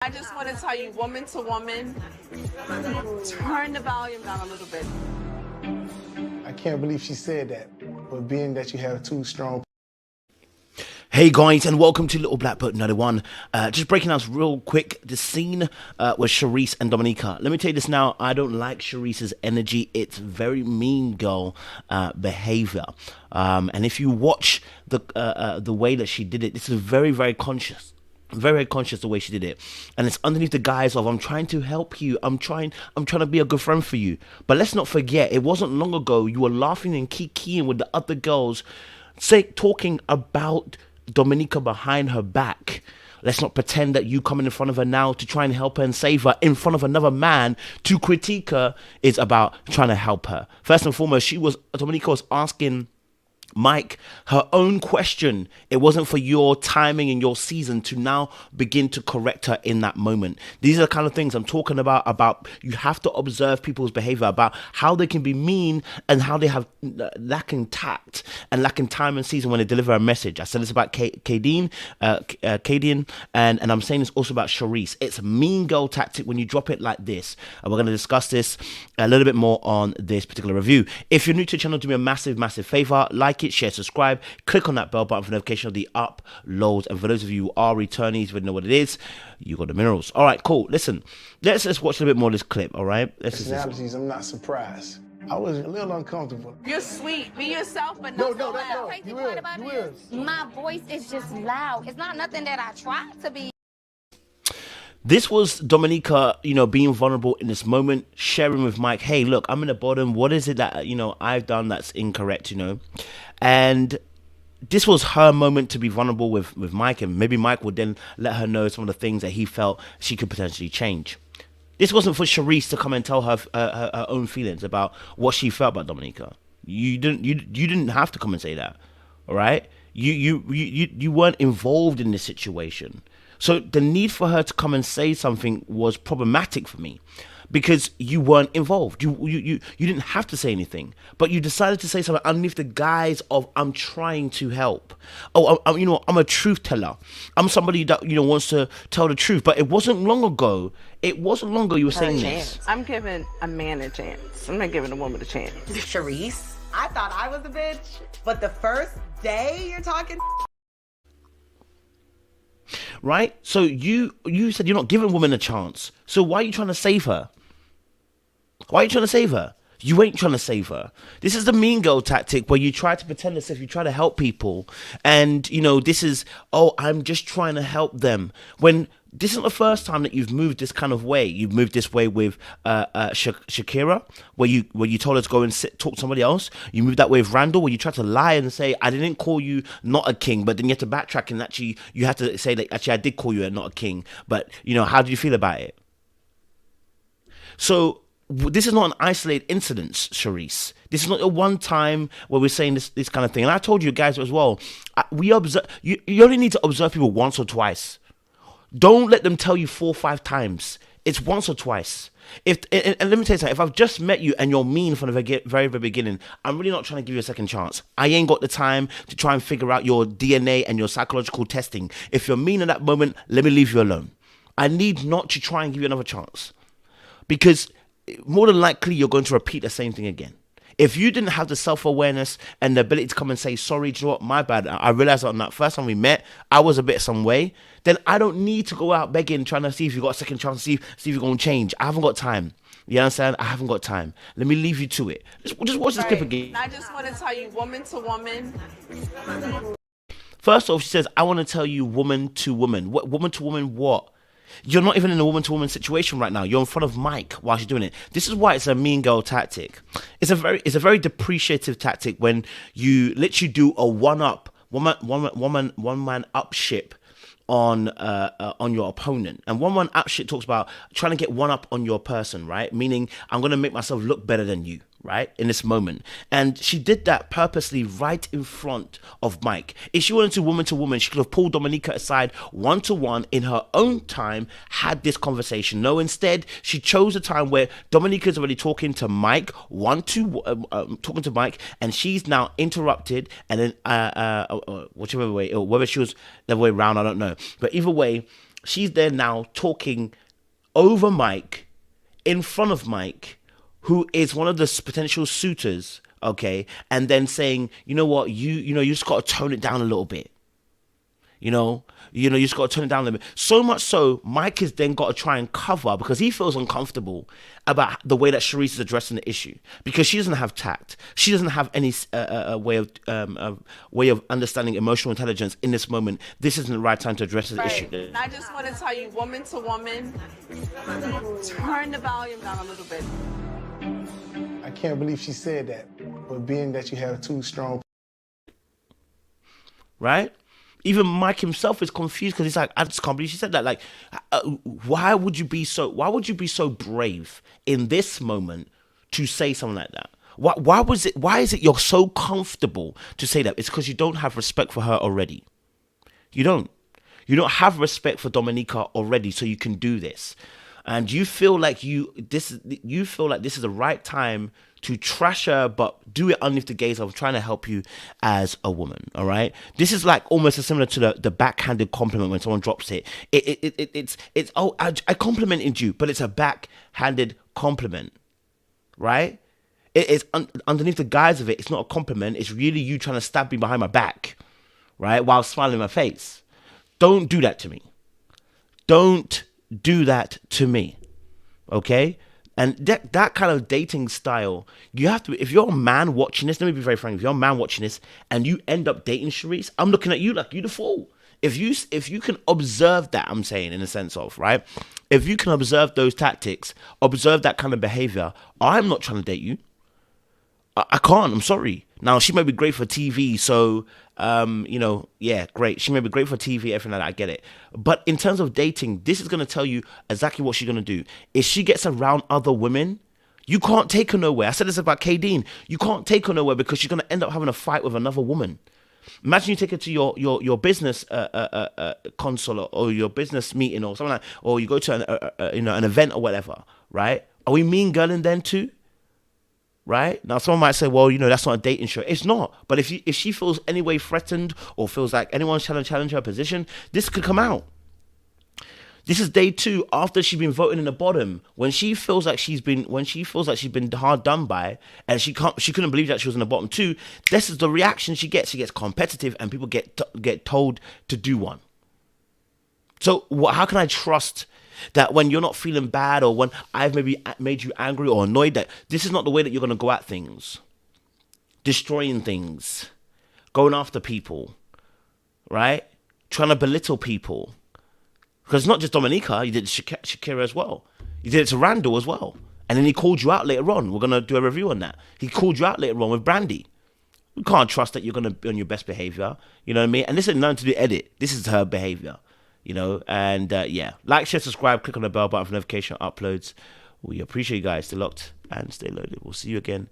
I just want to tell you, woman to woman, turn the volume down a little bit. I can't believe she said that, but being that you have two strong. Hey guys, and welcome to Little Black Book 91. Just breaking down real quick the scene with Shareese and Dominika. Let me tell you this now, I don't like Shareese's energy. It's very mean girl behavior. And if you watch the way that she did it, this is very, very conscious. Very conscious the way she did it, and it's underneath the guise of I'm trying to help you, I'm trying to be a good friend for you. But let's not forget, it wasn't long ago you were laughing and kikiing with the other girls, talking about Dominika behind her back. Let's not pretend that you coming in front of her now to try and help her and save her in front of another man to critique her is about trying to help her. First and foremost, Dominika was asking Mike her own question. It wasn't for your timing and your season to now begin to correct her in that moment. These are the kind of things I'm talking about you have to observe people's behavior, about how they can be mean and how they have lacking tact and lacking time and season when they deliver a message. I said this about Kadian, and I'm saying this also about Shareese. It's a mean girl tactic when you drop it like this, and we're going to discuss this a little bit more on this particular review. If you're new to the channel, do me a massive favor, like it, share, subscribe, click on that bell button for notification of the uploads. And for those of you who are returnees, you know what it is, you got the minerals. All right, cool. Listen, let's watch a little bit more of this clip. All right, Personalities, I'm not surprised. I was a little uncomfortable. You're sweet. Be yourself, but not so loud. The crazy part about it is my voice is just loud. It's not nothing that I try to be. This was Dominika, being vulnerable in this moment, sharing with Mike, hey, look, I'm in the bottom. What is it that, I've done that's incorrect, And this was her moment to be vulnerable with Mike, and maybe Mike would then let her know some of the things that he felt she could potentially change. This wasn't for Shareese to come and tell her her own feelings about what she felt about Dominika. You didn't have to come and say that, all right? You weren't involved in this situation. So the need for her to come and say something was problematic for me, because you weren't involved. You didn't have to say anything, but you decided to say something underneath the guise of I'm trying to help. Oh, I'm a truth teller. I'm somebody that wants to tell the truth. But it wasn't long ago. You were saying this. I'm giving a man a chance. I'm not giving a woman a chance. Shareese, I thought I was a bitch, but the first day you're talking. Right? So you said you're not giving women a chance. So why are you trying to save her? Why are you trying to save her? You ain't trying to save her. This is the mean girl tactic where you try to pretend as if you try to help people. And, this is, I'm just trying to help them. When this isn't the first time that you've moved this kind of way. You've moved this way with Shakira, where you told her to go and talk to somebody else. You moved that way with Randall, where you tried to lie and say, I didn't call you not a king, but then you had to backtrack and actually you had to say that actually I did call you not a king. But, how do you feel about it? So this is not an isolated incident, Shareese. This is not a one time where we're saying this kind of thing. And I told you guys as well, we observe. You only need to observe people once or twice. Don't let them tell you 4 or 5 times. It's once or twice. And let me tell you something. If I've just met you and you're mean from the very beginning, I'm really not trying to give you a second chance. I ain't got the time to try and figure out your DNA and your psychological testing. If you're mean in that moment, let me leave you alone. I need not to try and give you another chance, because more than likely you're going to repeat the same thing again. If you didn't have the self-awareness and the ability to come and say, sorry, do you know what, my bad, I realized on that first time we met, I was a bit some way, then I don't need to go out begging, trying to see if you got a second chance, see if you're going to change. I haven't got time. You understand? I haven't got time. Let me leave you to it. Just watch this clip again. I just want to tell you, woman to woman. First off, she says, I want to tell you woman to woman. What woman to woman what? You're not even in a woman-to-woman situation right now. You're in front of Mike while she's doing it. This is why it's a mean girl tactic. It's a very depreciative tactic when you literally do a one man up ship on your opponent. And one up shit talks about trying to get one up on your person, right? Meaning I'm going to make myself look better than you. right, in this moment. And she did that purposely right in front of Mike. If she wanted to woman, she could have pulled Dominika aside one-to-one in her own time, had this conversation. No, instead, she chose a time where Dominika's already talking to Mike, talking to Mike, and she's now interrupted, and then, whichever way, or whether she was the other way around, I don't know. But either way, she's there now talking over Mike, in front of Mike, who is one of the potential suitors, okay, and then saying, you know what, you just got to tone it down a little bit. You just got to turn it down a little bit. So much so, Mike has then got to try and cover because he feels uncomfortable about the way that Shareese is addressing the issue because she doesn't have tact. She doesn't have any way of understanding emotional intelligence in this moment. This isn't the right time to address the issue. And I just want to tell you, woman to woman, turn the volume down a little bit. I can't believe she said that, but being that you have two strong... Right? Even Mike himself is confused because he's like, I just can't believe she said that. Like, why would you be so brave in this moment to say something like that? Why is it you're so comfortable to say that? It's because you don't have respect for her already. You don't have respect for Dominika already, so you can do this. And you feel like this is the right time to trash her, but do it underneath the gaze of trying to help you as a woman. All right, this is like almost similar to the backhanded compliment when someone drops it. It's oh, I complimented you, but it's a backhanded compliment, right? It is underneath the guise of it. It's not a compliment. It's really you trying to stab me behind my back, right, while smiling in my face. Don't do that to me. Don't do that to me, okay? And that kind of dating style, you have to, if you're a man watching this, let me be very frank, if you're a man watching this and you end up dating Shareese, I'm looking at you like you the fool. If you can observe that, I'm saying in a sense of, right? If you can observe those tactics, observe that kind of behavior, I'm not trying to date you. I can't, I'm sorry. Now, she may be great for TV, so, yeah, great. She may be great for TV, everything like that, I get it. But in terms of dating, this is going to tell you exactly what she's going to do. If she gets around other women, you can't take her nowhere. I said this about Kadeen. You can't take her nowhere because she's going to end up having a fight with another woman. Imagine you take her to your business console or your business meeting or something like, or you go to an event or whatever, right? Are we mean girling then too? Right? Now, someone might say, well, that's not a dating show. It's not. But if she feels any way threatened or feels like anyone's trying to challenge her position, this could come out. This is day 2 after she's been voting in the bottom. When she feels like she's been hard done by, and she couldn't believe that she was in the bottom 2. This is the reaction she gets. She gets competitive, and people get told to do one. So how can I trust that when you're not feeling bad or when I've maybe made you angry or annoyed, that this is not the way that you're going to go at things? Destroying things, going after people, right? Trying to belittle people. Because it's not just Dominika, you did it to Shakira as well. You did it to Randall as well. And then he called you out later on. We're going to do a review on that. He called you out later on with Brandy. We can't trust that you're going to be on your best behavior. You know what I mean? And this is nothing to do edit. This is her behavior. And yeah, like, share, subscribe, click on the bell button for notification uploads. We appreciate you guys. Stay locked and stay loaded. We'll see you again